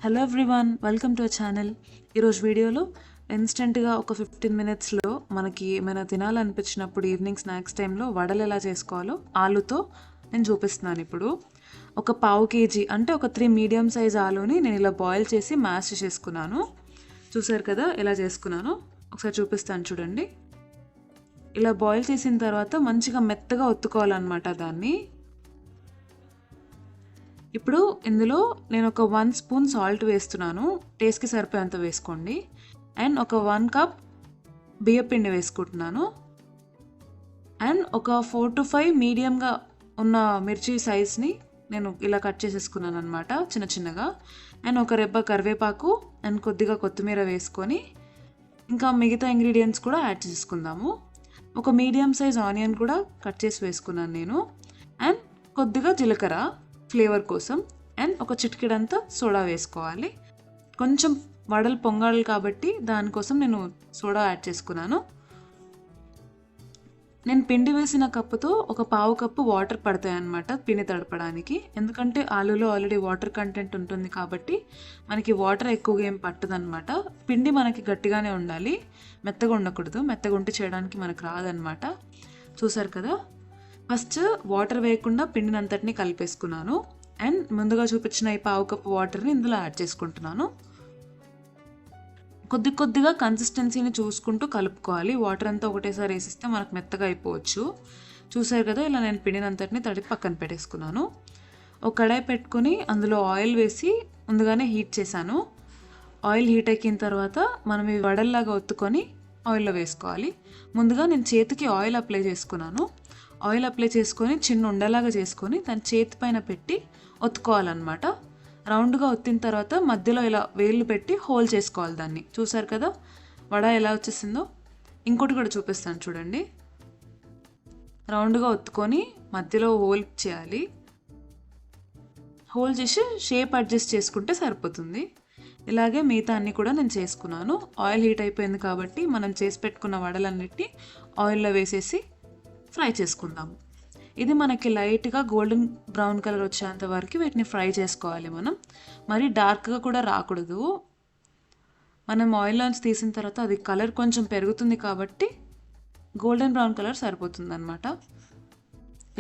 Hello everyone, welcome to our channel. ఈరోజు వీడియోలో ఇన్స్టెంట్గా ఒక 15 మినిట్స్లో మనకి ఏమైనా తినాలనిపించినప్పుడు ఈవినింగ్ స్నాక్స్ టైంలో వడలు ఎలా చేసుకోవాలో ఆలుతో నేను చూపిస్తున్నాను. ఇప్పుడు ఒక పావు కేజీ అంటే ఒక 3 మీడియం సైజ్ ఆలుని నేను ఇలా బాయిల్ చేసి మ్యాష్ చేసుకున్నాను. చూసారు కదా ఎలా చేసుకున్నాను, ఒకసారి చూపిస్తాను చూడండి. ఇలా బాయిల్ చేసిన తర్వాత మంచిగా మెత్తగా ఒత్తుకోవాలన్నమాట దాన్ని. ఇప్పుడు ఇందులో నేను ఒక 1 స్పూన్ సాల్ట్ వేస్తున్నాను, టేస్ట్కి సరిపోయేంత వేసుకోండి. అండ్ ఒక 1 కప్ బియ్యపిండి వేసుకుంటున్నాను. అండ్ ఒక 4 to 5 మీడియంగా ఉన్న మిర్చి సైజ్ని నేను ఇలా కట్ చేసేసుకున్నాను అనమాట, చిన్న చిన్నగా. అండ్ ఒక రెబ్బ కరివేపాకు అండ్ కొద్దిగా కొత్తిమీర వేసుకొని ఇంకా మిగతా ఇంగ్రీడియంట్స్ కూడా యాడ్ చేసుకుందాము. ఒక మీడియం సైజ్ ఆనియన్ కూడా కట్ చేసి వేసుకున్నాను నేను. అండ్ కొద్దిగా జీలకర్ర ఫ్లేవర్ కోసం. అండ్ ఒక చిటికెడంతా సోడా వేసుకోవాలి. కొంచెం వడలు పొంగాలి కాబట్టి దానికోసం నేను సోడా యాడ్ చేసుకున్నాను. నేను పిండి వేసిన కప్పుతో ఒక పావు కప్పు వాటర్ పడతాయి అన్నమాట పిండి తడపడానికి. ఎందుకంటే ఆలూలో ఆల్రెడీ వాటర్ కంటెంట్ ఉంటుంది కాబట్టి మనకి వాటర్ ఎక్కువగా ఏం పట్టదనమాట. పిండి మనకి గట్టిగానే ఉండాలి, మెత్తగా ఉండకూడదు. మెత్తగా ఉంటే చేయడానికి మనకు రాదనమాట. చూసారు కదా, ఫస్ట్ వాటర్ వేయకుండా పిండిని అంతటిని కలిపేసుకున్నాను. అండ్ ముందుగా చూపించిన ఈ పావు కప్పు వాటర్ని ఇందులో యాడ్ చేసుకుంటున్నాను. కొద్ది కొద్దిగా కన్సిస్టెన్సీని చూసుకుంటూ కలుపుకోవాలి. వాటర్ అంతా ఒకటేసారి వేసిస్తే మనకు మెత్తగా అయిపోవచ్చు. చూసారు కదా, ఇలా నేను పిండిని అంతటిని తడిపి పక్కన పెట్టేసుకున్నాను. ఒక కడాయి పెట్టుకొని అందులో ఆయిల్ వేసి ముందుగానే హీట్ చేశాను. ఆయిల్ హీట్ ఎక్కిన తర్వాత మనం ఈ వడల్లాగా ఒత్తుకొని ఆయిల్లో వేసుకోవాలి. ముందుగా నేను చేతికి ఆయిల్ అప్లై చేసుకున్నాను. ఆయిల్ అప్లై చేసుకొని చిన్న ఉండలాగా చేసుకొని దాని చేతి పైన పెట్టి ఒత్తుకోవాలన్నమాట. రౌండ్గా ఒత్తిన తర్వాత మధ్యలో ఇలా వేళ్ళు పెట్టి హోల్ చేసుకోవాలి దాన్ని. చూసారు కదా వడ ఎలా వచ్చేసిందో. ఇంకోటి కూడా చూపిస్తాను చూడండి. రౌండ్గా ఒత్తుకొని మధ్యలో హోల్ చేయాలి. హోల్ చేసి షేప్ అడ్జస్ట్ చేసుకుంటే సరిపోతుంది. ఇలాగే మిగతా అన్నీ కూడా నేను చేసుకున్నాను. ఆయిల్ హీట్ అయిపోయింది కాబట్టి మనం చేసి పెట్టుకున్న వడలన్నిటిని ఆయిల్లో వేసేసి ఫ్రై చేసుకుందాము. ఇది మనకి లైట్గా గోల్డెన్ బ్రౌన్ కలర్ వచ్చేంత వరకు వీటిని ఫ్రై చేసుకోవాలి మనం. మరి డార్క్గా కూడా రాకూడదు. మనం ఆయిల్లోంచి తీసిన తర్వాత అది కలర్ కొంచెం పెరుగుతుంది కాబట్టి గోల్డెన్ బ్రౌన్ కలర్ సరిపోతుంది అనమాట.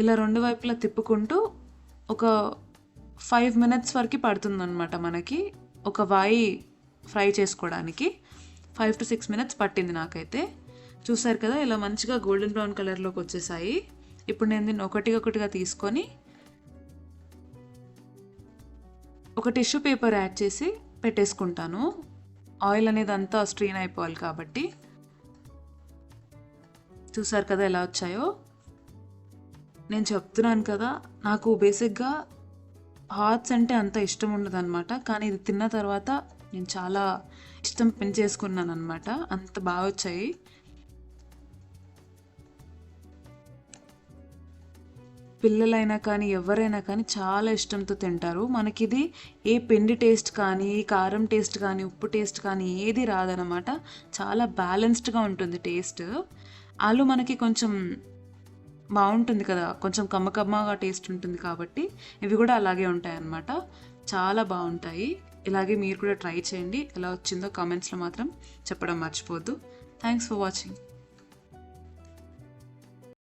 ఇలా రెండు వైపులా తిప్పుకుంటూ ఒక 5 మినిట్స్ వరకు పడుతుంది అనమాట మనకి ఒక వాయి ఫ్రై చేసుకోవడానికి. 5 to 6 మినిట్స్ పట్టింది నాకైతే. చూసారు కదా ఇలా మంచిగా గోల్డెన్ బ్రౌన్ కలర్లోకి వచ్చేసాయి. ఇప్పుడు నేను దీన్ని ఒకటిగా తీసుకొని ఒక టిష్యూ పేపర్ యాడ్ చేసి పెట్టేసుకుంటాను. ఆయిల్ అనేది అంతా స్ట్రెయిన్ అయిపోవాలి కాబట్టి. చూసారు కదా ఎలా వచ్చాయో. నేను చెప్తున్నాను కదా, నాకు బేసిక్గా హాట్స్ అంటే అంత ఇష్టం ఉండదు అనమాట. కానీ ఇది తిన్న తర్వాత నేను చాలా ఇష్టం పెంచేసుకున్నాను అనమాట. అంత బాగా వచ్చాయి. పిల్లలైనా కానీ ఎవరైనా కానీ చాలా ఇష్టంతో తింటారు. మనకి ఇది ఏ పిండి టేస్ట్ కానీ, కారం టేస్ట్ కానీ, ఉప్పు టేస్ట్ కానీ ఏది రాదనమాట. చాలా బ్యాలెన్స్డ్గా ఉంటుంది టేస్ట్. ఆలు మనకి కొంచెం బాగుంటుంది కదా, కొంచెం కమ్మగా టేస్ట్ ఉంటుంది కాబట్టి ఇవి కూడా అలాగే ఉంటాయి అన్నమాట. చాలా బాగుంటాయి. ఇలాగే మీరు కూడా ట్రై చేయండి. ఎలా వచ్చిందో కామెంట్స్లో మాత్రం చెప్పడం మర్చిపోవద్దు. Thanks for watching.